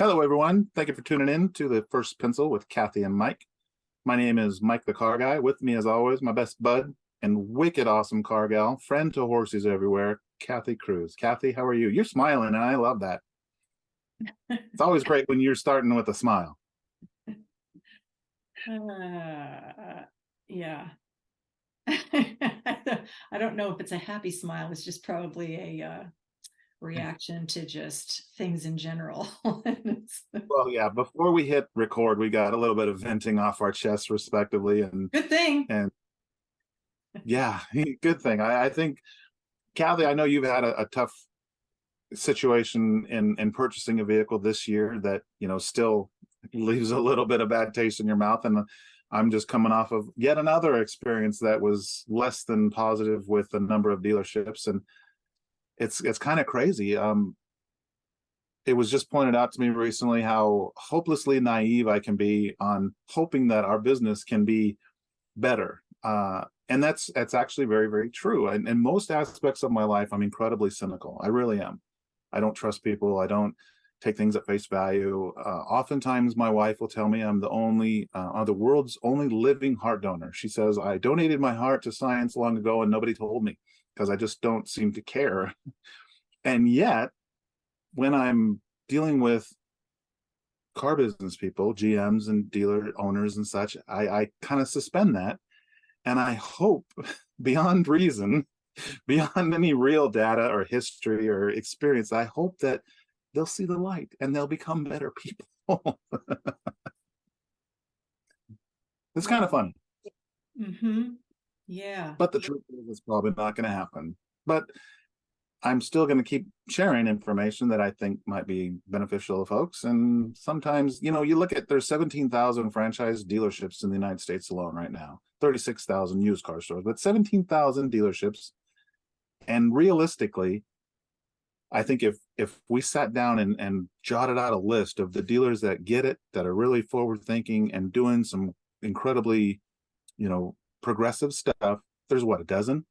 Hello, everyone. Thank you for tuning in to the First Pencil with Kathi and Mike. My name is Mike the Car Guy. With me, as always, my best bud and wicked awesome car gal, friend to horses everywhere, Kathi Cruz. Kathi, how are you? You're smiling, and I love that. It's always great when you're starting with a smile. Yeah. I don't know if it's a happy smile. It's just probably a reaction to just things in general. Well, yeah, before we hit record, we got a little bit of venting off our chests, respectively. And Good thing. Yeah, good thing. I think, Kathi, I know you've had a tough situation in purchasing a vehicle this year that, still leaves a little bit of bad taste in your mouth. And I'm just coming off of yet another experience that was less than positive with a number of dealerships. And it's kind of crazy. It was just pointed out to me recently how hopelessly naive I can be on hoping that our business can be better. And that's actually very, very true. And in most aspects of my life, I'm incredibly cynical. I really am. I don't trust people. I don't take things at face value. Oftentimes, my wife will tell me I'm the world's only living heart donor. She says, I donated my heart to science long ago and nobody told me because I just don't seem to care. And yet, when I'm dealing with car business people, GMs and dealer owners and such, I kind of suspend that. And I hope beyond reason, beyond any real data or history or experience, I hope that they'll see the light and they'll become better people. It's kind of funny. Mm-hmm. Yeah. But the truth is, it's probably not going to happen. But I'm still going to keep sharing information that I think might be beneficial to folks. And sometimes, you look at there's 17,000 franchise dealerships in the United States alone right now, 36,000 used car stores, but 17,000 dealerships. And realistically, I think if we sat down and jotted out a list of the dealers that get it, that are really forward thinking and doing some incredibly, progressive stuff, there's what, a dozen?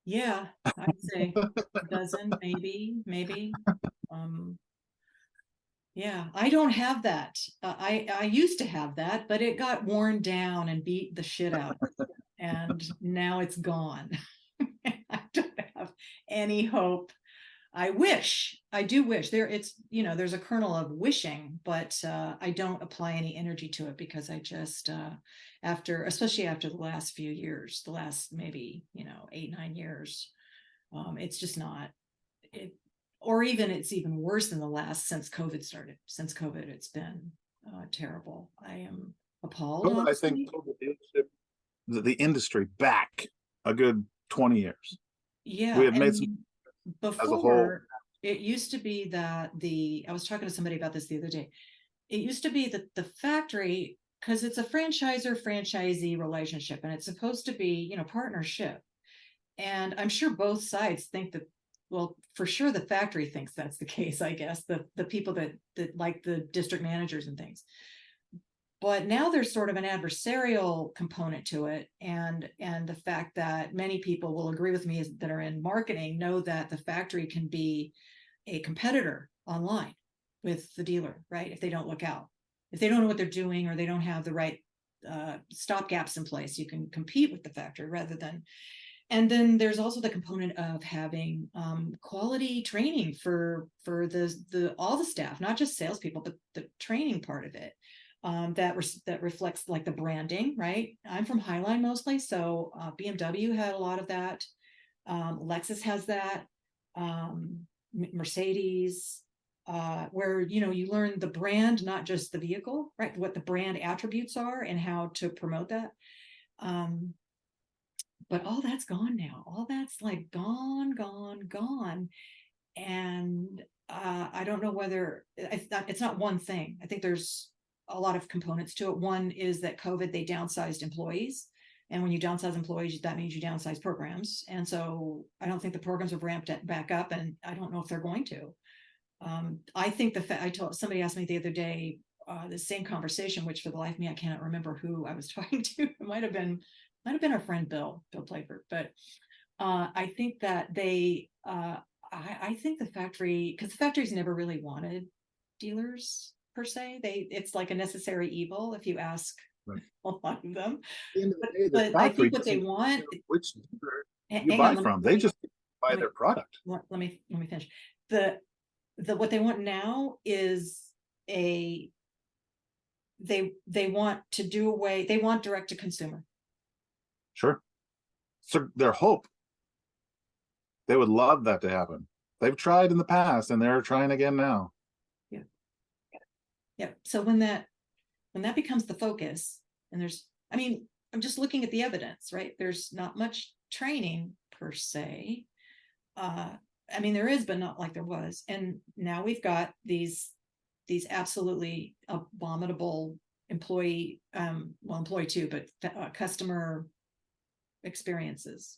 Yeah, I'd say a dozen, maybe. Um, yeah, I don't have that. I used to have that, but it got worn down and beat the shit out, and now it's gone. I don't have any hope. I do wish there's a kernel of wishing, but I don't apply any energy to it because I just, especially after the last few years, the last maybe, 8, 9 years, it's just not it, or even it's even worse than the last since COVID started. Since COVID, it's been terrible. I am appalled, I think honestly. the industry back a good 20 years. We Yeah, have made some as a whole. before it used to be that I was talking to somebody about this the other day. It used to be that the factory, because it's a franchisor franchisee relationship and it's supposed to be, partnership. And I'm sure both sides think that, well, for sure the factory thinks that's the case, I guess, the people that like the district managers and things. But now there's sort of an adversarial component to it, and the fact that many people will agree with me that are in marketing know that the factory can be a competitor online with the dealer, right? If they don't look out, if they don't know what they're doing, or they don't have the right stop gaps in place, you can compete with the factory rather than. And then there's also the component of having quality training for the all the staff, not just salespeople, but the training part of it. That reflects like the branding, right? I'm from Highline mostly, so BMW had a lot of that. Lexus has that. Mercedes, where you learn the brand, not just the vehicle, right? What the brand attributes are and how to promote that. But all that's gone now. All that's like gone. And I don't know whether it's not one thing. I think there's a lot of components to it. One is that COVID, they downsized employees. And when you downsize employees, that means you downsize programs. And so I don't think the programs have ramped back up, and I don't know if they're going to. I think somebody asked me the other day, the same conversation, which for the life of me, I cannot remember who I was talking to. It might have been our friend Bill Playford. But I think that I think the factory, because the factories never really wanted dealers per se. It's like a necessary evil if you ask Right. a lot of them. At the end of the day, the But I factory think what they doesn't want, care which dealer you hang on, buy from. They just buy their product. let me finish. The what they want now is a they want to do away, they want direct to consumer. Sure. So their hope, they would love that to happen. They've tried in the past and they're trying again now. Yeah. Yeah. So when that becomes the focus, and there's, I mean, I'm just looking at the evidence, right? There's not much training per se. I mean, there is, but not like there was. And now we've got these absolutely abominable employee, well, employee too, but customer experiences.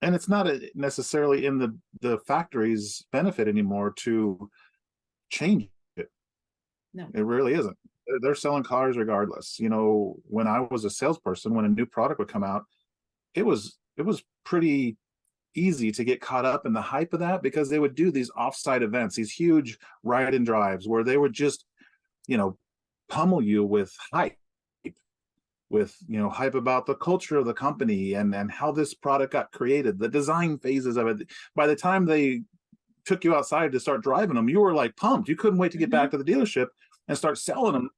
And it's not necessarily in the factory's benefit anymore to change it. No. It really isn't. They're selling cars regardless. You know, when I was a salesperson, when a new product would come out, it was pretty easy to get caught up in the hype of that, because they would do these offsite events, these huge ride and drives where they would just, you know, pummel you with hype, with, you know, hype about the culture of the company and how this product got created, the design phases of it. By the time they took you outside to start driving them, you were like pumped. You couldn't wait to get back to the dealership and start selling them,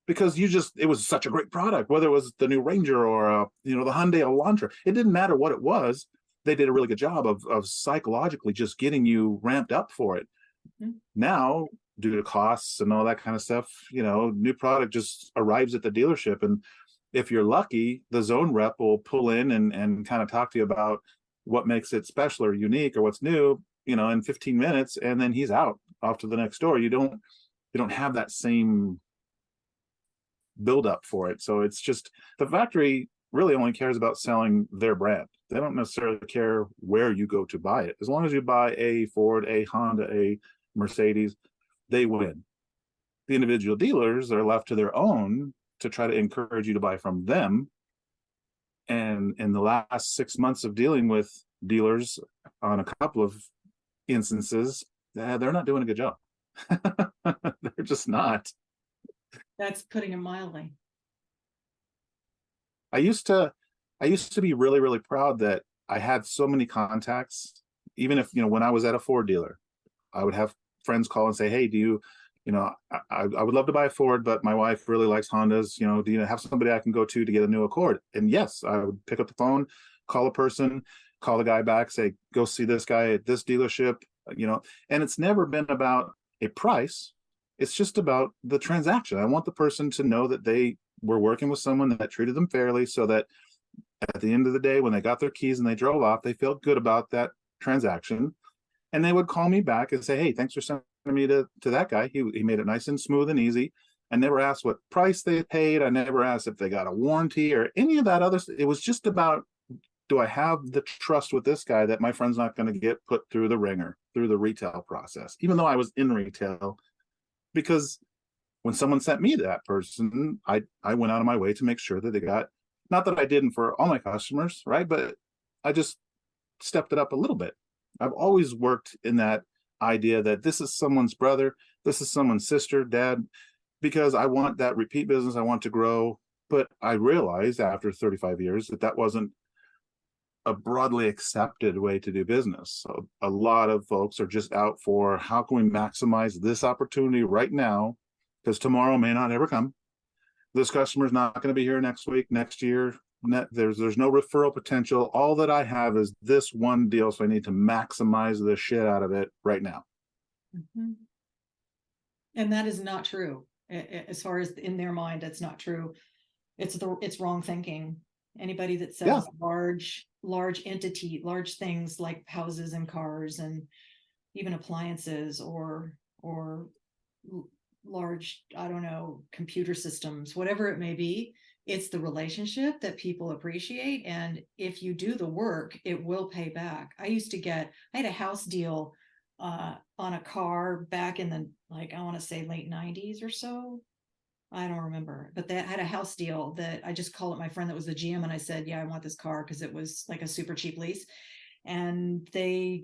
because it was such a great product, whether it was the new Ranger or you know, the Hyundai Elantra. It didn't matter what it was. They did a really good job of psychologically just getting you ramped up for it. Now, due to costs and all that kind of stuff, you know, new product just arrives at the dealership, and if you're lucky, the zone rep will pull in and kind of talk to you about what makes it special or unique or what's new, you know, in 15 minutes, and then he's out off to the next door. You don't have that same build up for it. So it's just, the factory really only cares about selling their brand. They don't necessarily care where you go to buy it. As long as you buy a Ford, a Honda, a Mercedes, they win. The individual dealers are left to their own to try to encourage you to buy from them. And in the last 6 months of dealing with dealers on a couple of instances, they're not doing a good job. They're just not. That's putting it mildly. I used to be really, really proud that I had so many contacts. Even if, you know, when I was at a Ford dealer, I would have friends call and say, hey, do you, you know, I would love to buy a Ford, but my wife really likes Hondas. You know, do you have somebody I can go to get a new Accord? And yes, I would pick up the phone, call a person, call the guy back, say, go see this guy at this dealership, you know. And it's never been about a price. It's just about the transaction. I want the person to know that they were working with someone that treated them fairly, so that at the end of the day, when they got their keys and they drove off, they felt good about that transaction. And they would call me back and say, hey, thanks for sending me to that guy. He made it nice and smooth and easy. I never asked what price they paid. I never asked if they got a warranty or any of that other stuff. It was just about, do I have the trust with this guy that my friend's not going to get put through the ringer, through the retail process, even though I was in retail. Because when someone sent me to that person, I went out of my way to make sure that they got, not that I didn't for all my customers, right? But I just stepped it up a little bit. I've always worked in that idea that this is someone's brother, this is someone's sister, dad, because I want that repeat business. I want to grow. But I realized after 35 years that wasn't a broadly accepted way to do business. So a lot of folks are just out for, how can we maximize this opportunity right now? Because tomorrow may not ever come. This customer's not going to be here next week, next year. There's no referral potential. All that I have is this one deal, so I need to maximize the shit out of it right now. And that is not true. As far as in their mind, it's not true. It's wrong thinking. Anybody that sells large entity, large things like houses and cars and even appliances or large, I don't know, computer systems, whatever it may be, it's the relationship that people appreciate. And if you do the work, it will pay back. I had a house deal on a car back in the, like, I want to say late 90s or so. I don't remember, but they had a house deal that I just called up my friend that was the GM, and I said, yeah, I want this car because it was like a super cheap lease. And I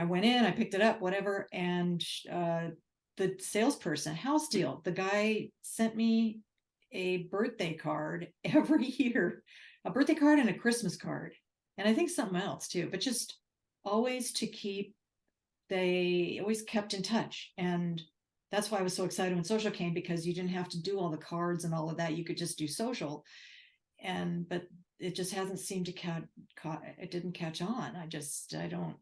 went in, I picked it up, whatever. And the salesperson, house deal, the guy sent me a birthday card every year, a birthday card and a Christmas card. And I think something else too, but just always they always kept in touch. And that's why I was so excited when social came, because you didn't have to do all the cards and all of that. You could just do social. But it just hasn't seemed to it didn't catch on. I don't,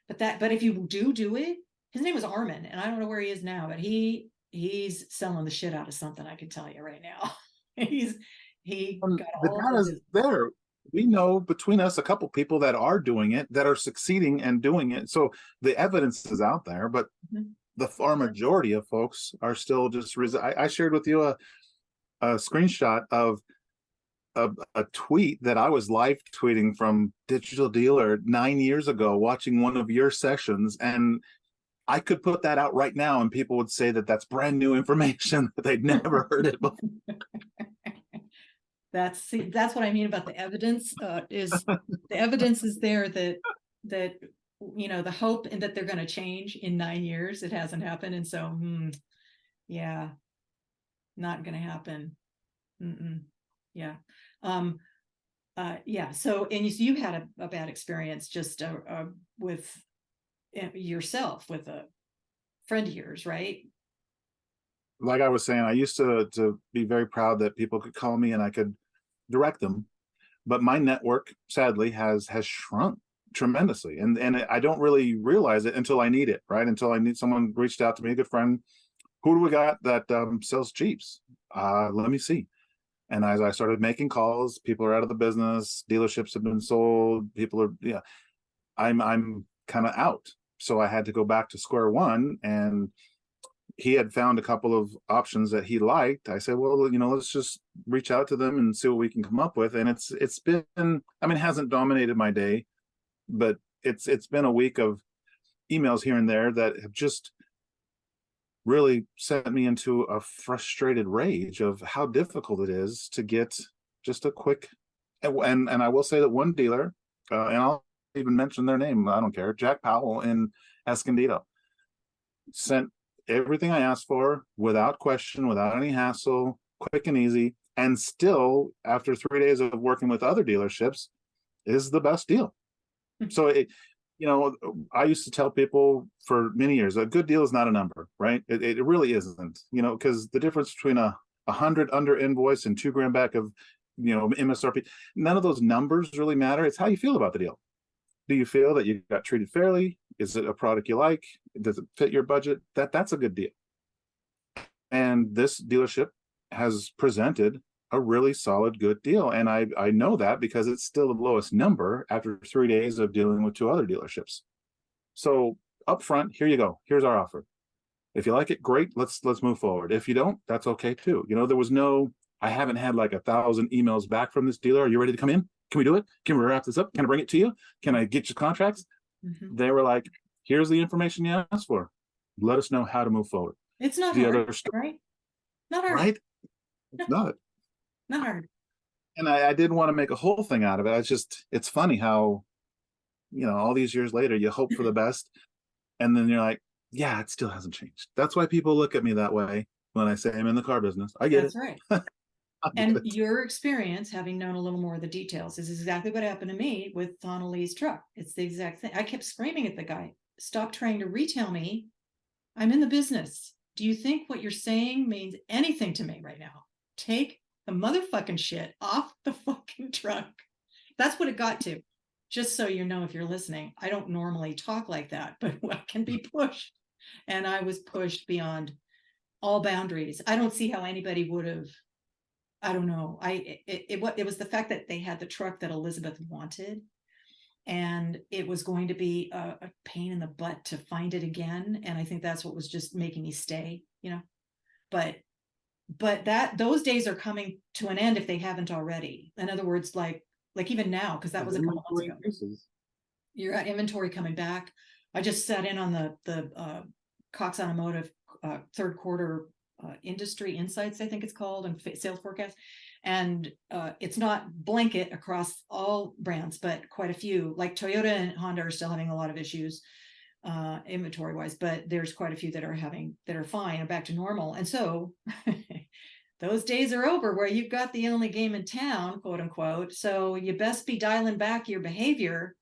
but if you do it, his name was Armin, and I don't know where he is now, but he's selling the shit out of something, I can tell you right now. He got The all of data's his. there. We know between us a couple people that are doing it, that are succeeding and doing it. So the evidence is out there, but Mhm. the far majority of folks are still just. I shared with you a screenshot of a tweet that I was live tweeting from Digital Dealer 9 years ago, watching one of your sessions, and I could put that out right now, and people would say that that's brand new information that they'd never heard it before. That's what I mean about the evidence. Is the evidence is there that the hope and that they're going to change in 9 years. It hasn't happened, and so yeah, not going to happen. Mm-mm. Yeah. Yeah. So, and you had a bad experience just with yourself with a friend of yours, right? Like I was saying, I used to be very proud that people could call me and I could direct them, but my network sadly has shrunk tremendously, and I don't really realize it until I need it, right? Until I need someone reached out to me, a good friend. Who do we got that sells Jeeps? Let me see. And as I started making calls, people are out of the business, dealerships have been sold, people are, yeah, I'm kind of out. So I had to go back to square one, and he had found a couple of options that he liked. I said, well, let's just reach out to them and see what we can come up with. And it's been, I mean, it hasn't dominated my day, but it's been a week of emails here and there that have just really sent me into a frustrated rage of how difficult it is to get just a quick. And I will say that one dealer, and I'll even mention their name, I don't care, Jack Powell in Escondido, sent everything I asked for without question, without any hassle, quick and easy, and still after 3 days of working with other dealerships is the best deal. So I used to tell people for many years, a good deal is not a number, right? It really isn't, because the difference between a 100 under invoice and $2,000 back of, MSRP, none of those numbers really matter. It's how you feel about the deal. Do you feel that you got treated fairly? Is it a product you like? Does it fit your budget? That's a good deal. And this dealership has presented a really solid, good deal. And I know that because it's still the lowest number after 3 days of dealing with two other dealerships. So up front, here you go. Here's our offer. If you like it, great. Let's move forward. If you don't, that's okay too. I haven't had like 1,000 emails back from this dealer. Are you ready to come in? Can we do it? Can we wrap this up? Can I bring it to you? Can I get you contracts? Mm-hmm. They were like, here's the information you asked for. Let us know how to move forward. It's not The hard, other stuff, right? Not hard. right? No, It's not. not hard. And I didn't want to make a whole thing out of it. It's funny how, all these years later, you hope for the best. And then you're like, yeah, it still hasn't changed. That's why people look at me that way when I say I'm in the car business. I get That's it. right. I get And it. your experience, having known a little more of the details, is exactly what happened to me with Donna Lee's truck. It's the exact thing. I kept screaming at the guy, stop trying to retail me. I'm in the business. Do you think what you're saying means anything to me right now? Take the motherfucking shit off the fucking truck. That's what it got to. Just so you know, if you're listening, I don't normally talk like that, but I can be pushed. And I was pushed beyond all boundaries. I don't see how anybody would have. I don't know. It was the fact that they had the truck that Elizabeth wanted, and it was going to be a pain in the butt to find it again. And I think that's what was just making me stay, But those days are coming to an end if they haven't already. In other words, like even now, because that was a couple months ago. You're at inventory coming back. I just sat in on the Cox Automotive third quarter Industry Insights, I think it's called, and sales forecast. And it's not blanket across all brands, but quite a few, like Toyota and Honda are still having a lot of issues inventory wise, but there's quite a few that are fine and back to normal. And so those days are over where you've got the only game in town, quote unquote. So you best be dialing back your behavior,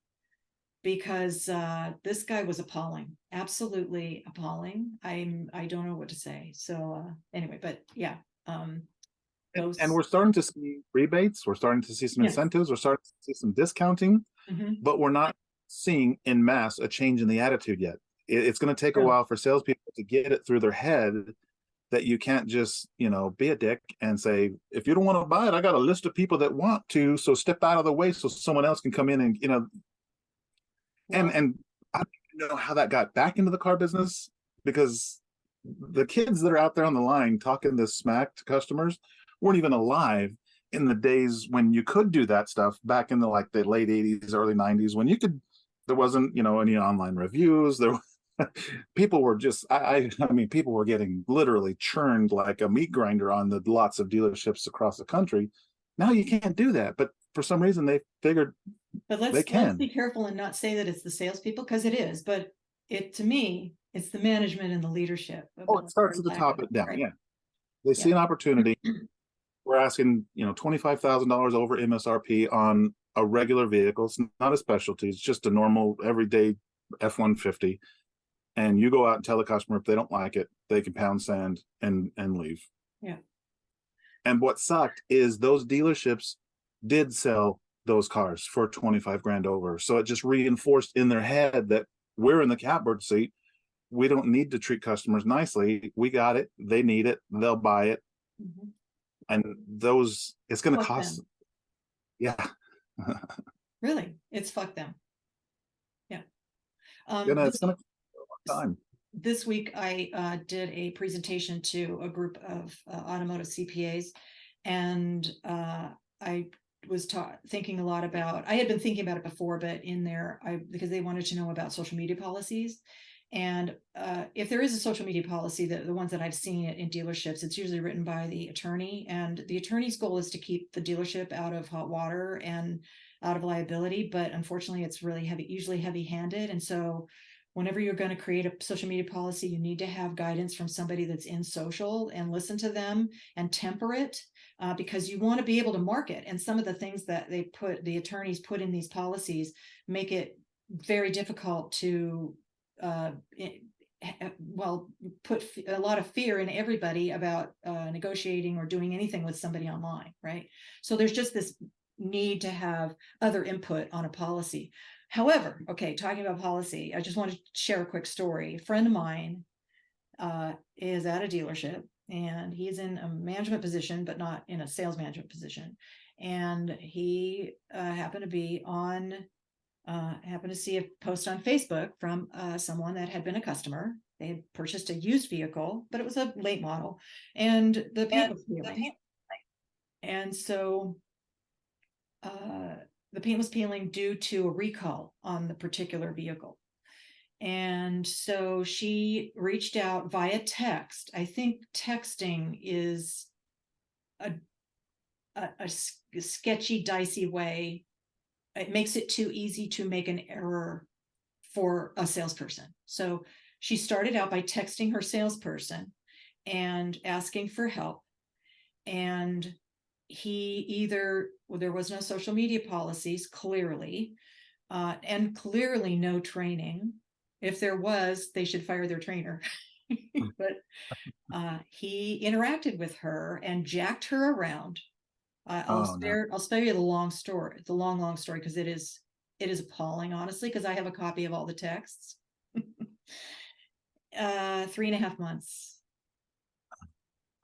because this guy was appalling, absolutely appalling. I don't know what to say. So anyway, but yeah, And we're starting to see rebates. We're starting to see some yes. incentives. We're starting to see some discounting, but we're not seeing in mass a change in the attitude yet. It's going to take a while for salespeople to get it through their head that you can't just, be a dick and say, if you don't want to buy it, I got a list of people that want to, so step out of the way so someone else can come in and, and I don't know how that got back into the car business, because the kids that are out there on the line talking this smack to customers weren't even alive in the days when you could do that stuff back in the late 80s, early 90s, when there wasn't, any online reviews. People were just, I mean, people were getting literally churned like a meat grinder on the lots of dealerships across the country. Now you can't do that, but for some reason they figured but they let's can. be careful and not say that it's the salespeople, because it is, but to me, it's the management and the leadership. It starts at the top and down. Right. Yeah. They see an opportunity. We're asking, $25,000 over MSRP on a regular vehicle. It's not a specialty. It's just a normal everyday F-150. And you go out and tell the customer, if they don't like it, they can pound sand and leave. Yeah. And what sucked is those dealerships did sell those cars for 25 grand over. So it just reinforced in their head that we're in the catbird seat. We don't need to treat customers nicely. We got it. They need it. They'll buy it. And it's going to cost them. Yeah. Really, it's fuck them. Yeah. It's going to take time. This week I did a presentation to a group of automotive CPAs, and I was thinking a lot about, I had been thinking about it before, but because they wanted to know about social media policies. And if there is a social media policy, the ones that I've seen in dealerships, it's usually written by the attorney, and the attorney's goal is to keep the dealership out of hot water and out of liability. But unfortunately, it's really usually heavy-handed. And so whenever you're going to create a social media policy, you need to have guidance from somebody that's in social and listen to them and temper it, because you want to be able to market. And some of the things that the attorneys put in these policies make it very difficult to put a lot of fear in everybody about negotiating or doing anything with somebody online, right? So there's just this need to have other input on a policy. However, okay, talking about policy, I just want to share a quick story. A friend of mine is at a dealership, and he's in a management position, but not in a sales management position. And he happened to see a post on Facebook from someone that had been a customer. They had purchased a used vehicle, but it was a late model, and the paint was peeling. And so the paint was peeling due to a recall on the particular vehicle. And so she reached out via text. I think texting is a sketchy, dicey way. It makes it too easy to make an error for a salesperson. So she started out by texting her salesperson and asking for help. And there was no social media policies, clearly, and clearly no training. If there was, they should fire their trainer. But he interacted with her and jacked her around. I'll spare you the long story, long story, because it is appalling, honestly, because I have a copy of all the texts. 3.5 months.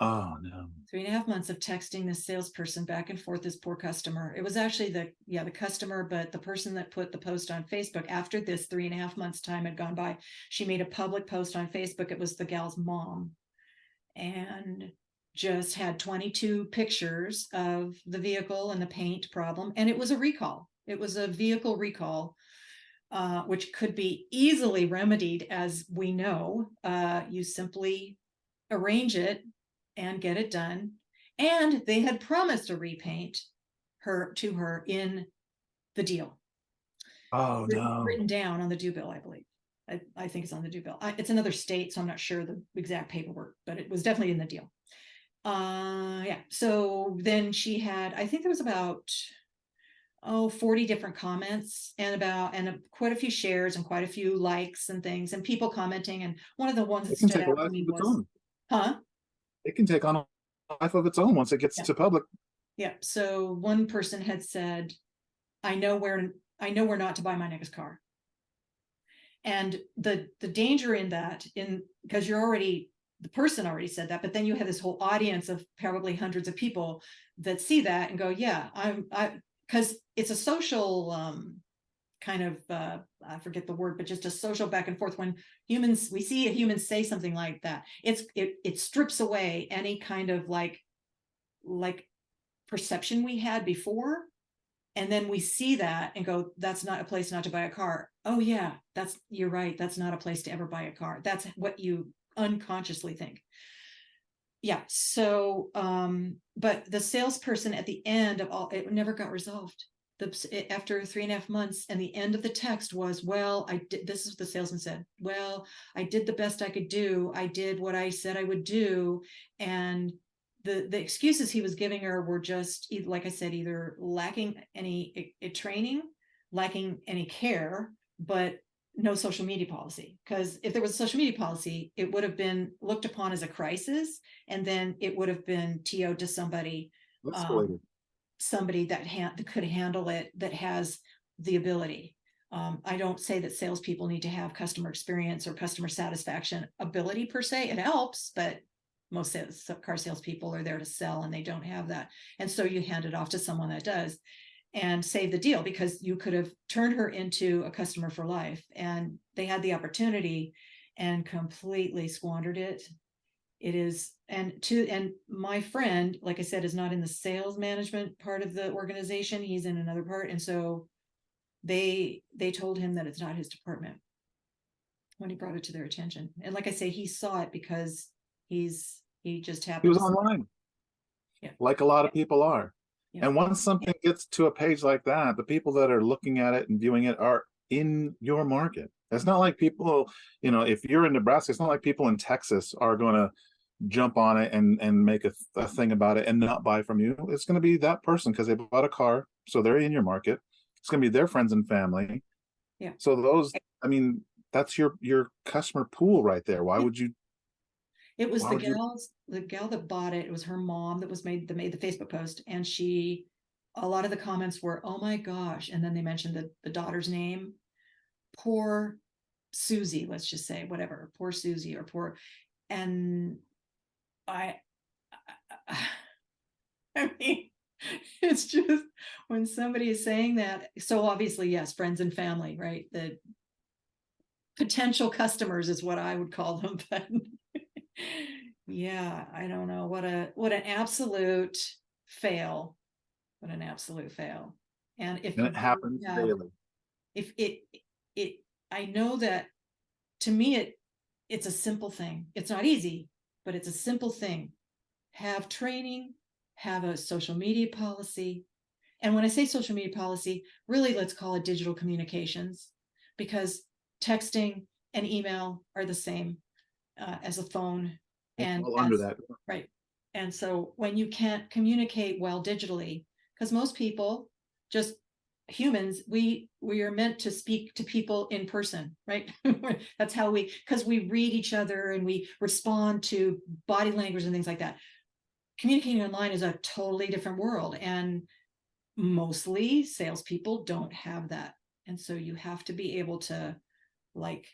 Oh no. 3.5 months of texting this salesperson back and forth, this poor customer. It was actually the customer, but the person that put the post on Facebook, after this 3.5 months time had gone by, she made a public post on Facebook. It was the gal's mom, and just had 22 pictures of the vehicle and the paint problem. And it was a recall. It was a vehicle recall, which could be easily remedied, as we know. You simply arrange it and get it done. And they had promised a repaint to her in the deal. Oh no. Written down on the due bill, I believe. I think it's on the due bill. It's another state, so I'm not sure the exact paperwork, but it was definitely in the deal. Yeah. So then she had, I think there was about 40 different comments and quite a few shares and quite a few likes and things and people commenting. And one of the ones that It can stood take a out life to me of its was, own. huh? It can take on a life of its own once it gets Yeah. to public. Yeah. So one person had said, I know where not to buy my next car. And the danger in that, because the person already said that, but then you have this whole audience of probably hundreds of people that see that and go, yeah, because it's a social kind of I forget the word, but just a social back and forth. When we see a human say something like that, it strips away any kind of like perception we had before. And then we see that and go, that's not a place not to buy a car. Oh yeah, you're right. That's not a place to ever buy a car. That's what you unconsciously think. Yeah. So, but the salesperson at the end of all, it never got resolved. After 3.5 months, and the end of the text was, well, this is what the salesman said. Well, I did the best I could do. I did what I said I would do. And the excuses he was giving her were just, like I said, either lacking any training, lacking any care, but no social media policy. Because if there was a social media policy, it would have been looked upon as a crisis, and then it would have been TO'd to somebody Escalated. that could handle it, that has the ability. I don't say that salespeople need to have customer experience or customer satisfaction ability per se. It helps, but most car salespeople are there to sell, and they don't have that. And so you hand it off to someone that does, and save the deal, because you could have turned her into a customer for life, and they had the opportunity and completely squandered it. It is, and my friend, like I said, is not in the sales management part of the organization. He's in another part. And so they told him that it's not his department when he brought it to their attention. And like I say, he saw it because he just He happened was to. online, Yeah. like a lot of people are. Yeah. And once something gets to a page like that, the people that are looking at it and viewing it are in your market. It's not like people, if you're in Nebraska, it's not like people in Texas are going to jump on it and make a thing about it and not buy from you. It's going to be that person because they bought a car, so they're in your market. It's going to be their friends and family. Yeah. So that's your customer pool right there. Why would you? It was the gal that bought it. It was her mom that made the Facebook post, and a lot of the comments were, "Oh my gosh!" And then they mentioned the daughter's name, poor Susie. Let's just say whatever, poor Susie or poor, and I mean, it's just when somebody is saying that. So obviously, yes, friends and family, right? The potential customers is what I would call them, but. Yeah, I don't know what an absolute fail. What an absolute fail. And if And it happens daily. if it I know that, to me, it's a simple thing. It's not easy, but it's a simple thing. Have training, have a social media policy. And when I say social media policy, really let's call it digital communications, because texting and email are the same as a phone. And All under that. right. And so when you can't communicate well digitally, because most people, just humans, we are meant to speak to people in person, right? That's how because we read each other and we respond to body language and things like that. Communicating online is a totally different world, and mostly salespeople don't have that. And so you have to be able to, like,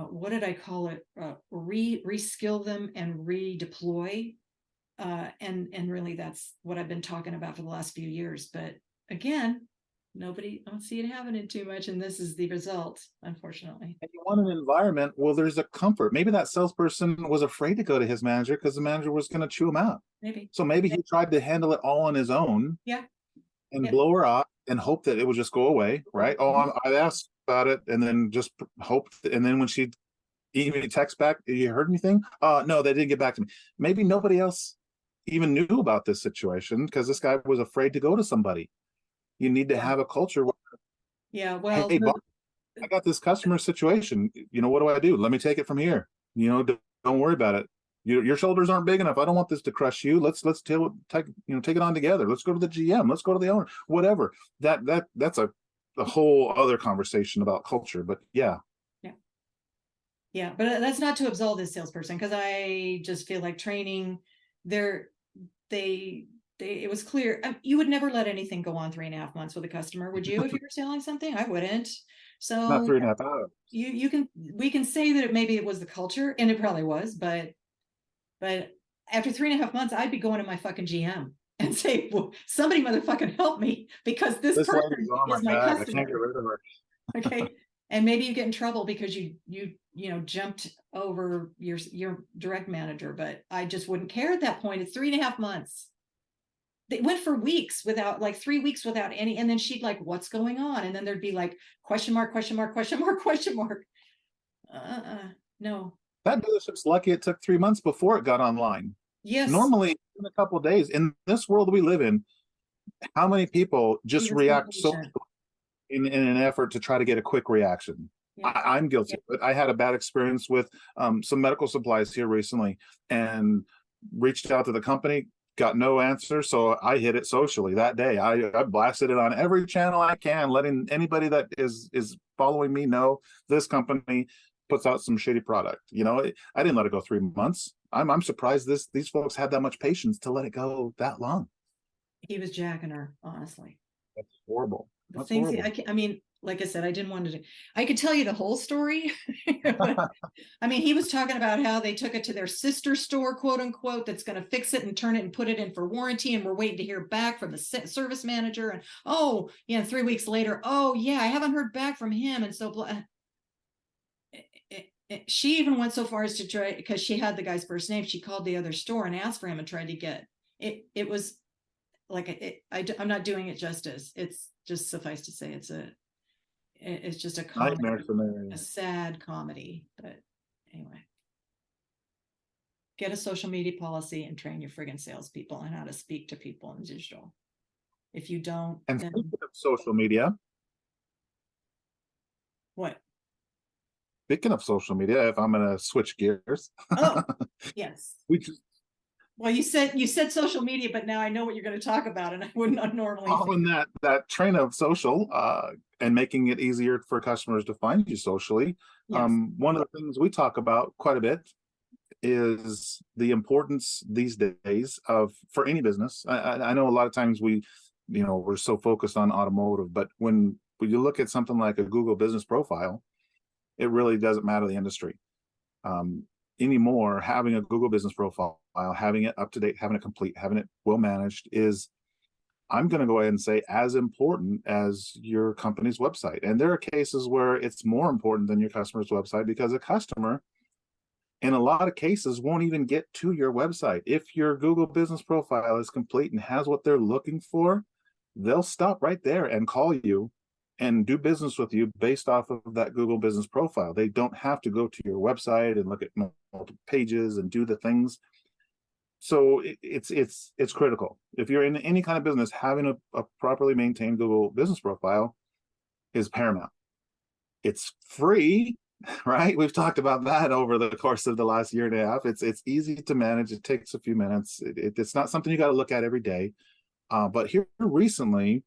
what did I call it? Reskill them and redeploy. And really that's what I've been talking about for the last few years. But again, I don't see it happening too much. And this is the result, unfortunately. And you want an environment where there's a comfort. Maybe that salesperson was afraid to go to his manager because the manager was going to chew him out. Maybe. So maybe he tried to handle it all on his own. Yeah. And blow her off and hope that it would just go away, right? Oh, I asked about it, and then just hoped, and then when she Even text back, you heard anything? No, they didn't get back to me. Maybe nobody else even knew about this situation because this guy was afraid to go to somebody. You need to Yeah. have a culture where, Yeah, well, hey, boss, I got this customer situation. What do I do? Let me take it from here. Don't worry about it. Your shoulders aren't big enough. I don't want this to crush you. Let's take it on together. Let's go to the GM. Let's go to the owner. Whatever. That's a whole other conversation about culture. But yeah, yeah, but that's not to absolve this salesperson, because I just feel like training there, it was clear. You would never let anything go on 3.5 months with a customer, would you? If you were selling something, I wouldn't. not So 3.5 hours. we can say that maybe it was the culture, and it probably was, but after 3.5 months, I'd be going to my fucking GM and say, well, somebody motherfucking help me, because this This person lady's on my is my back. I customer. can't get rid of her. Okay. And maybe you get in trouble because you jumped over your direct manager, but I just wouldn't care at that point. It's 3.5 months. They went for weeks without, like 3 weeks without any, and then she'd like, what's going on? And then there'd be like question mark, question mark, question mark, question mark. No. That dealership's lucky it took 3 months before it got online. Yes. Normally, in a couple of days. In this world we live in, how many people just react so in an effort to try to get a quick reaction? Yeah. I'm guilty, but I had a bad experience with some medical supplies here recently, and reached out to the company, got no answer, so I hit it socially that day. I blasted it on every channel I can, letting anybody that is following me know this company puts out some shitty product. I didn't let it go 3 months. I'm surprised these folks had that much patience to let it go that long. He was jacking her, honestly. That's horrible. The That's things horrible. I mean, like I said, I didn't want to. I could tell you the whole story. But, I mean, he was talking about how they took it to their sister store, quote unquote, that's going to fix it and turn it and put it in for warranty, and we're waiting to hear back from the service manager. And 3 weeks later, oh yeah, I haven't heard back from him, and so she even went so far as to try, because she had the guy's first name, she called the other store and asked for him and tried to get it. It was like, I'm not doing it justice. It's just, suffice to say, it's just a comedy, Nightmare scenario. a sad comedy. But anyway, get a social media policy and train your friggin' salespeople on how to speak to people in digital. If you don't, And then speaking of social media, what? Speaking of social media, if I'm going to switch gears, Oh, yes. we just Well, you said social media, but now I know what you're going to talk about, and I wouldn't normally. following that train of social and making it easier for customers to find you socially. Yes. One of the things we talk about quite a bit is the importance these days for any business. I know a lot of times we're so focused on automotive, but when you look at something like a Google business profile, it really doesn't matter the industry. Anymore, having a Google business profile, having it up to date, having it complete, having it well managed is, I'm going to go ahead and say, as important as your company's website. And there are cases where it's more important than your customer's website, because a customer, in a lot of cases, won't even get to your website. If your Google business profile is complete and has what they're looking for, they'll stop right there and call you and do business with you based off of that Google business profile. They don't have to go to your website and look at multiple pages and do the things. So it's critical. If you're in any kind of business, having a properly maintained Google business profile is paramount. It's free, right? We've talked about that over the course of the last year and a half. It's easy to manage. It takes a few minutes. It's not something you got to look at every day. But here recently,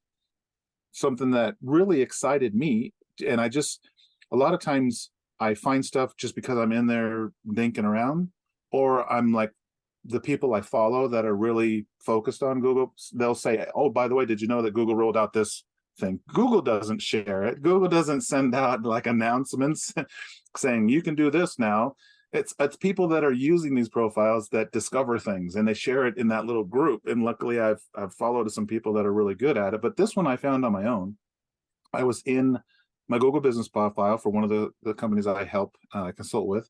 something that really excited me, and a lot of times I find stuff just because I'm in there dinking around, or I'm like, the people I follow that are really focused on Google, they'll say, oh, by the way, did you know that Google rolled out this thing? Google doesn't share it. Google doesn't send out like announcements saying you can do this now. It's people that are using these profiles that discover things, and they share it in that little group. And luckily I've followed some people that are really good at it. But this one I found on my own. I was in my Google business profile for one of the companies I help consult with.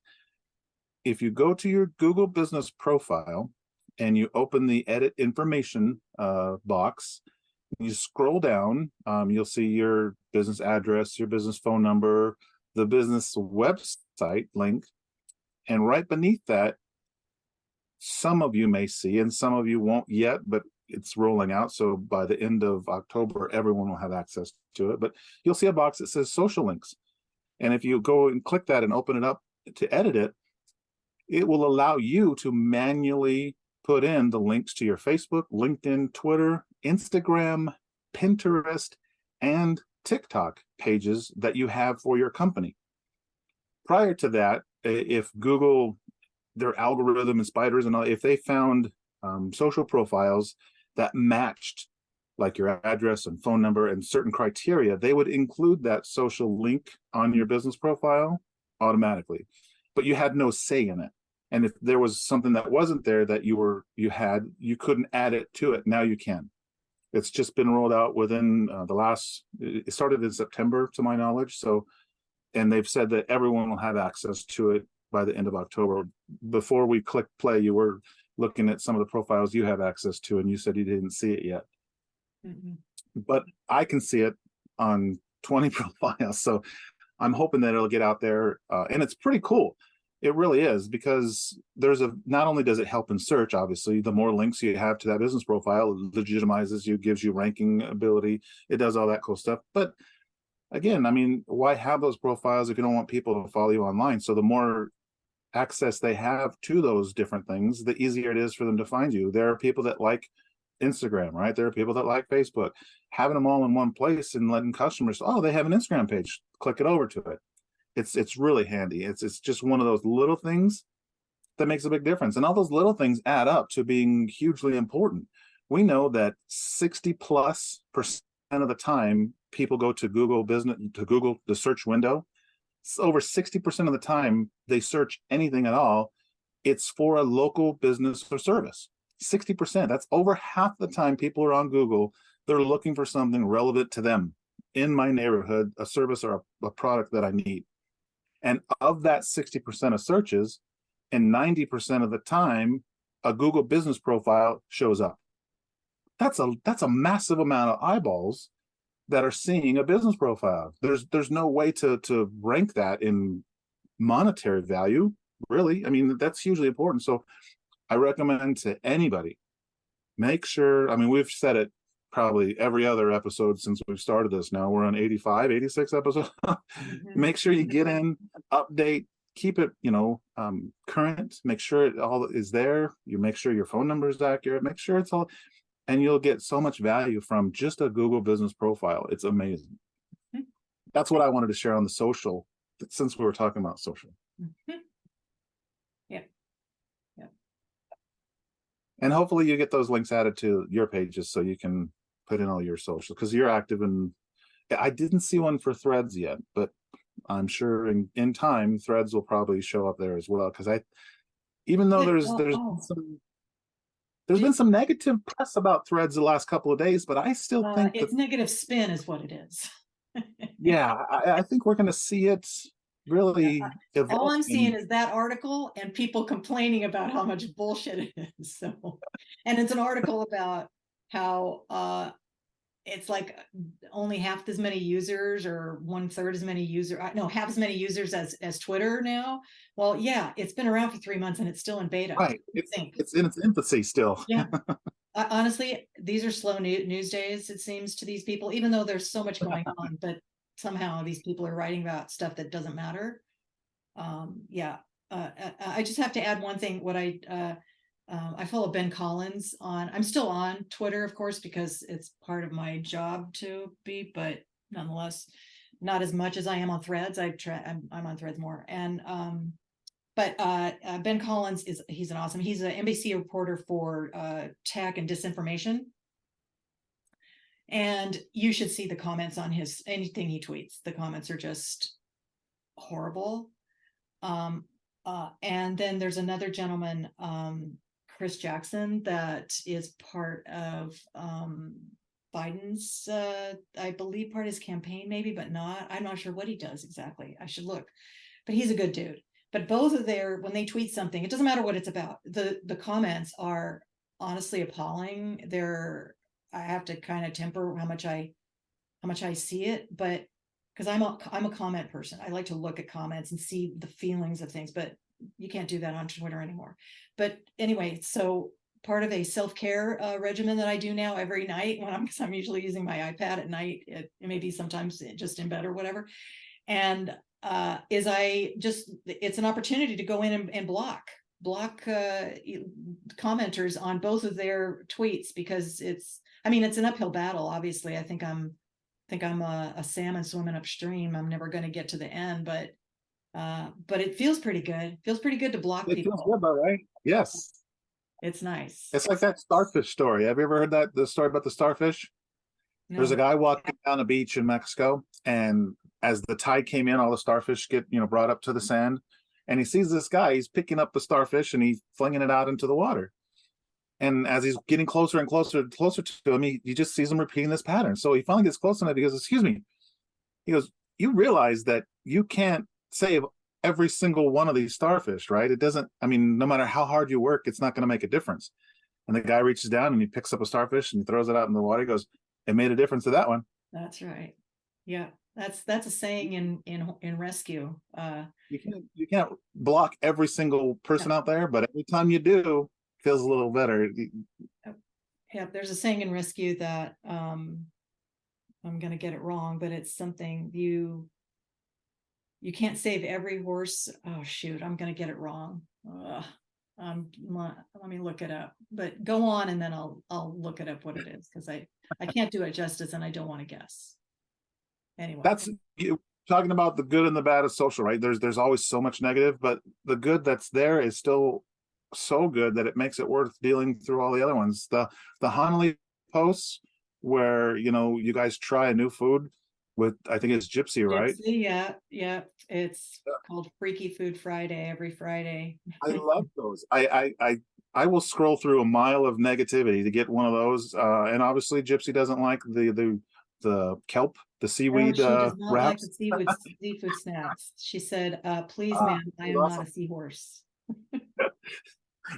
If you go to your Google business profile and you open the edit information box, you scroll down, you'll see your business address, your business phone number, the business website link, And right beneath that, some of you may see, and some of you won't yet, but it's rolling out. So by the end of October, everyone will have access to it. But you'll see a box that says social links. And if you go and click that and open it up to edit it, it will allow you to manually put in the links to your Facebook, LinkedIn, Twitter, Instagram, Pinterest, and TikTok pages that you have for your company. Prior to that, if Google, their algorithm and spiders and all, if they found social profiles that matched like your address and phone number and certain criteria, they would include that social link on your business profile automatically, but you had no say in it. And if there was something that wasn't there that you couldn't add it to it. Now you can. It's just been rolled out within it started in September to my knowledge. So, and they've said that everyone will have access to it by the end of October. Before we click play, you were looking at some of the profiles you have access to, and you said you didn't see it yet. Mm-hmm. But I can see it on 20 profiles. So I'm hoping that it'll get out there. And it's pretty cool. It really is, because not only does it help in search, obviously, the more links you have to that business profile, it legitimizes you, gives you ranking ability. It does all that cool stuff. But again, I mean, why have those profiles if you don't want people to follow you online? So the more access they have to those different things, the easier it is for them to find you. There are people that like Instagram, right? There are people that like Facebook. Having them all in one place and letting customers, oh, they have an Instagram page, click it over to it. It's really handy. It's just one of those little things that makes a big difference. And all those little things add up to being hugely important. We know that 60+% of the time people go to Google the search window. It's over 60% of the time they search anything at all, it's for a local business or service. 60%. That's over half the time people are on Google. They're looking for something relevant to them in my neighborhood, a service or a product that I need. And of that 60% of searches, and 90% of the time, a Google business profile shows up. That's a massive amount of eyeballs that are seeing a business profile. There's no way to rank that in monetary value, really. I mean, that's hugely important. So I recommend to anybody, make sure, I mean, we've said it probably every other episode since we've started this. Now we're on 85, 86 episodes. Make sure you get in, update, keep it, current, make sure it all is there. You make sure your phone number is accurate, make sure it's all, and you'll get so much value from just a Google business profile. It's amazing. That's what I wanted to share on the social, since we were talking about social. Yeah. And hopefully you get those links added to your pages so you can put in all your social, because you're active in, I didn't see one for Threads yet, but I'm sure in time Threads will probably show up there as well. Because even though there's been some negative press about Threads the last couple of days, but I still think it's negative spin is what it is. Yeah, I think we're going to see it really. All I'm seeing is that article and people complaining about how much bullshit it is. So, and it's an article about how it's like only half as many users, or 1/3 as many users. No, half as many users as Twitter now. Well, yeah, it's been around for 3 months and it's still in beta. Right, it's in its infancy still. Yeah. Honestly, these are slow news days, it seems, to these people, even though there's so much going on, but somehow these people are writing about stuff that doesn't matter. I just have to add one thing. I follow Ben Collins I'm still on Twitter, of course, because it's part of my job to be, but nonetheless, not as much as I am on Threads. I'm on Threads more. And But Ben Collins he's an NBC reporter for tech and disinformation. And you should see the comments on anything he tweets. The comments are just horrible. And then there's another gentleman, Chris Jackson, that is part of Biden's, I believe, part of his campaign, maybe, but not. I'm not sure what he does exactly. I should look. But he's a good dude. But both of when they tweet something, it doesn't matter what it's about. The comments are honestly appalling. I have to kind of temper how much I see it, but because I'm a comment person, I like to look at comments and see the feelings of things. But you can't do that on Twitter anymore. But anyway, so part of a self-care regimen that I do now every night when because I'm usually using my iPad at night, it may be sometimes just in bed or whatever, and is it's an opportunity to go in and block commenters on both of their tweets, because it's an uphill battle. Obviously, I think I'm a salmon swimming upstream. I'm never going to get to the end, but it feels pretty good. It feels pretty good to block It people. feels good though, right? Yes. It's nice. It's like that starfish story. Have you ever heard the story about the starfish? No. There's a guy walking down a beach in Mexico, and as the tide came in, all the starfish get brought up to the sand, and he sees this guy. He's picking up the starfish and he's flinging it out into the water. And as he's getting closer and closer to him, he just sees him repeating this pattern. So he finally gets close enough. He goes, "Excuse me." He goes, "You realize that you can't save every single one of these starfish, right? It doesn't. No matter how hard you work, it's not going to make a difference." And the guy reaches down and he picks up a starfish and he throws it out in the water. He goes, "It made a difference to that one." That's right. Yeah, that's a saying in rescue. You can't block every single person out there, but every time you do, it feels a little better. Yeah, there's a saying in rescue that I'm going to get it wrong, but it's something you can't save every horse. Oh shoot, I'm going to get it wrong. Let me look it up. But go on, and then I'll look it up what it is, because I can't do it justice, and I don't want to guess. Anyway, That's talking about the good and the bad of social, right? There's always so much negative, but the good that's there is still so good that it makes it worth dealing through all the other ones. The Hanley posts where you guys try a new food with, I think it's Gypsy, right? Gypsy, yeah. It's called Freaky Food Friday every Friday. I love those. I will scroll through a mile of negativity to get one of those. And obviously Gypsy doesn't like the kelp, the seaweed she does not like wraps. the seafood snacks. She said, please, ma'am, I am awesome. not a seahorse.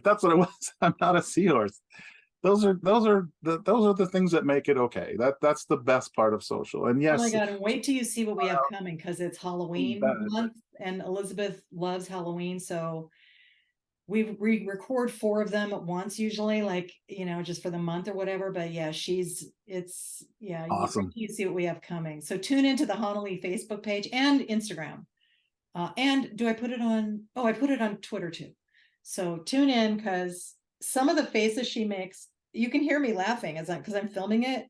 That's what it was. I'm not a seahorse. Those are the things that make it okay. That's the best part of social. And yes, oh my God, and wait till you see what we have coming, because it's Halloween month, and Elizabeth loves Halloween. So we record 4 of them at once, usually, like, just for the month or whatever. But yeah, awesome. You see what we have coming. So tune into the Honolulu Facebook page and Instagram. And do I put it on? Oh, I put it on Twitter too. So tune in, because some of the faces she makes, you can hear me laughing because I'm filming it.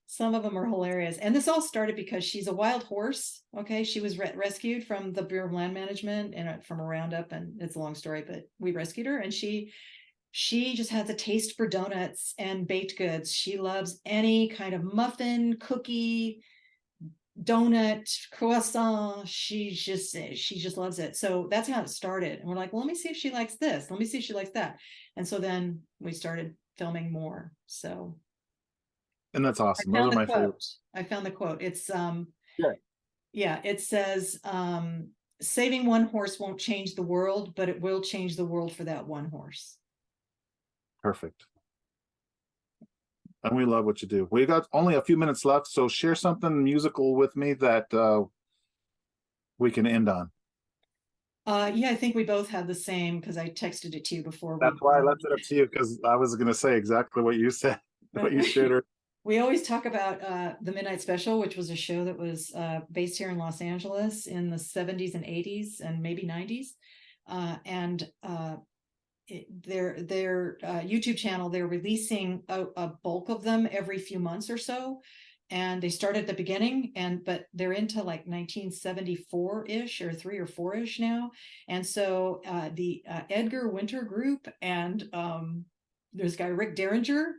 Some of them are hilarious. And this all started because she's a wild horse. Okay. She was rescued from the Bureau of Land Management and from a roundup, and it's a long story, but we rescued her, and she just has a taste for donuts and baked goods. She loves any kind of muffin, cookie, donut, croissant. She just loves it. So that's how it started. And we're like, well, let me see if she likes this. Let me see if she likes that. And so then we started filming more. So. And that's awesome. Those are my favorites. I found the quote. It's yeah, it says, saving one horse won't change the world, but it will change the world for that one horse. Perfect. And we love what you do. We got only a few minutes left, so share something musical with me that we can end on. Yeah, I think we both have the same, because I texted it to you before. That's why I left it up to you, because I was going to say exactly what you said, what you shared. We always talk about the Midnight Special, which was a show that was based here in Los Angeles in the 70s and 80s and maybe 90s. And their YouTube channel, they're releasing a bulk of them every few months or so. And they start at the beginning, but they're into like 1974-ish or 3 or 4-ish now. And so the Edgar Winter Group and there's a guy, Rick Derringer,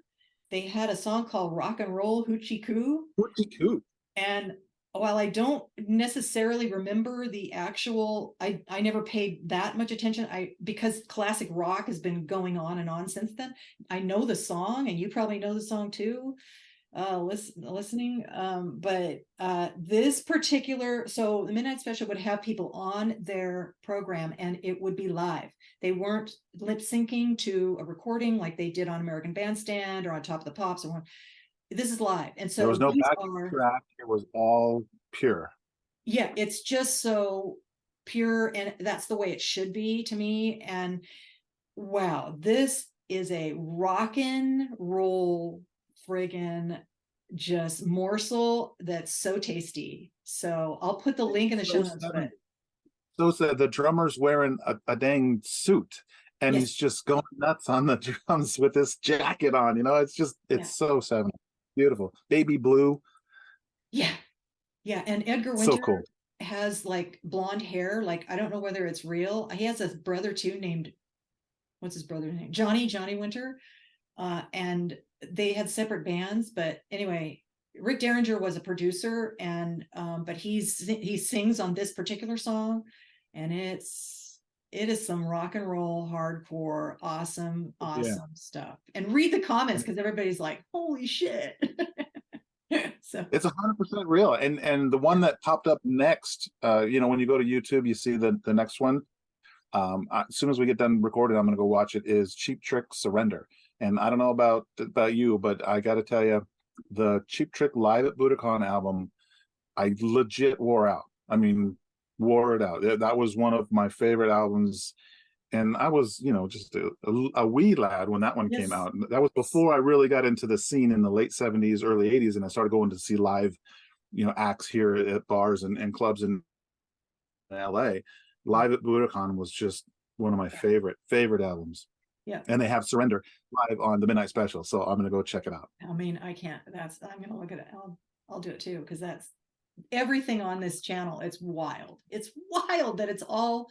they had a song called Rock and Roll Hoochie Coo. Hoochie Coo. And while I don't necessarily remember the actual, I never paid that much attention. Because classic rock has been going on and on since then. I know the song, and you probably know the song too, listening. But this particular, so the Midnight Special would have people on their program, and it would be live. They weren't lip syncing to a recording like they did on American Bandstand or on Top of the Pops. This is live. And so there was no backtrack. It was all pure. Yeah, it's just so pure, and that's the way it should be to me. And wow, this is a rock and roll friggin' just morsel that's so tasty. So I'll put the link in the show So notes, but so sad. The drummer's wearing a dang suit and yes, he's just going nuts on the drums with this jacket on. It's just, yeah, it's so 70s. Beautiful. Baby blue. yeah, yeah. And Edgar So Winter cool. has like blonde hair. Like, I don't know whether it's real. He has a brother too named, what's his brother's name? Johnny Winter. And they had separate bands, but anyway, Rick Derringer was a producer, and but he sings on this particular song, and it is some rock and roll, hardcore, awesome, Yeah. awesome stuff. And read the comments because everybody's like, "Holy shit!" So It's 100% real. And the one that popped up next, when you go to YouTube, you see the next one. As soon as we get done recording, I'm going to go watch it. Is Cheap Trick Surrender? And I don't know about you, but I got to tell you, the Cheap Trick Live at Budokan album, I legit wore out. I mean, wore it out. That was one of my favorite albums. And I was, just a wee lad when that one came yes, out. That was before I really got into the scene in the late 70s, early 80s, and I started going to see live, acts here at bars and clubs in LA. yeah, Live at Budokan was just one of my yeah, favorite albums. yeah. And they have Surrender live on the Midnight Special, so I'm gonna go check it out. I mean, I can't. I'm gonna look at it. I'll do it too because that's everything on this channel. It's wild. It's wild that it's all.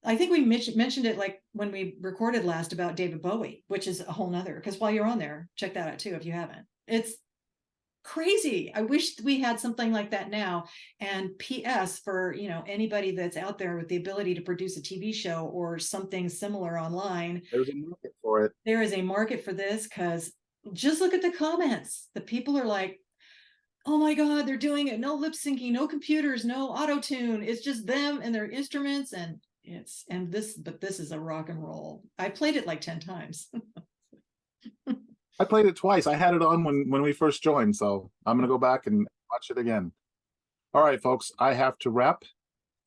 I think we mentioned it like when we recorded last about David Bowie, which is a whole nother. Because while you're on there, check that out too if you haven't. It's crazy. I wish we had something like that now. And P.S. for anybody that's out there with the ability to produce a TV show or something similar online, There's a market for it. there is a market for this because just look at the comments. The people are like, oh my God, they're doing it. No lip syncing, no computers, no auto tune. It's just them and their instruments. And but this is a rock and roll. I played it like 10 times. I played it twice. I had it on when we first joined, so I'm gonna Yep. go back and watch it again. All right, folks, I have to wrap.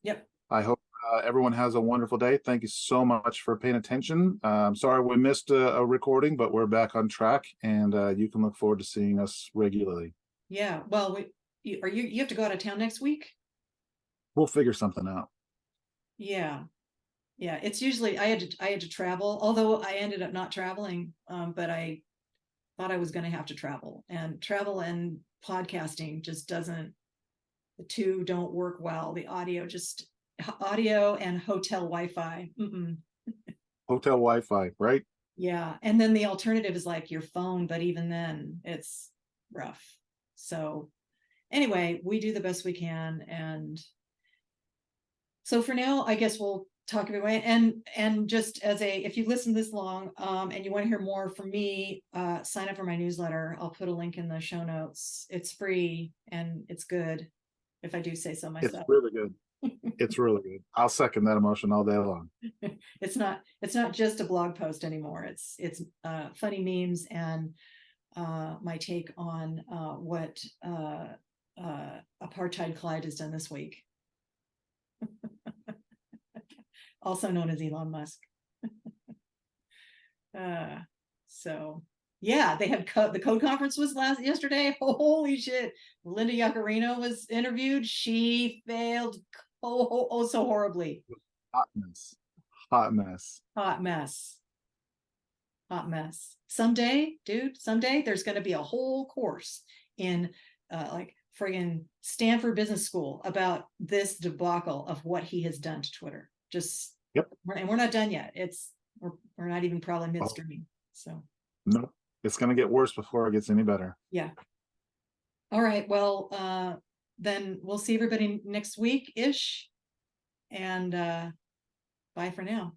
Yep. I hope everyone has a wonderful day. Thank you so much for paying attention. I'm sorry we missed a recording, but we're back on track, and you can look forward to seeing us regularly. Yeah. Well, you have to go out of town next week? We'll figure something out. Yeah. Yeah. It's usually I had to travel, although I ended up not traveling. But I thought I was going to have to travel, and travel and podcasting just doesn't, the two don't work well. The audio and hotel Wi-Fi. Mm-mm. Hotel Wi-Fi, right? Yeah. And then the alternative is like your phone, but even then it's rough. So anyway, we do the best we can. And so for now, I guess we'll talk anyway. And just as if you listen this long, and you want to hear more from me, sign up for my newsletter. I'll put a link in the show notes. It's free and it's good, if I do say so It's myself. really good. It's really good. I'll second that emotion all day long. It's not just a blog post anymore. It's funny memes and my take on what apartheid Clyde has done this week, also known as Elon Musk. uh, so yeah, they had the code conference was yesterday. Holy shit! Linda Yaccarino was interviewed. She failed so horribly. Hot mess. Hot mess. Hot mess. Hot mess. Someday, dude, someday there's going to be a whole course in like friggin' Stanford Business School about this debacle of what he has done to Twitter. Just, Yep. and we're not done yet. We're not even probably Oh, midstream. So no, it's gonna get worse before it gets any better. yeah. All right. Well, then we'll see everybody next week ish. And bye for now.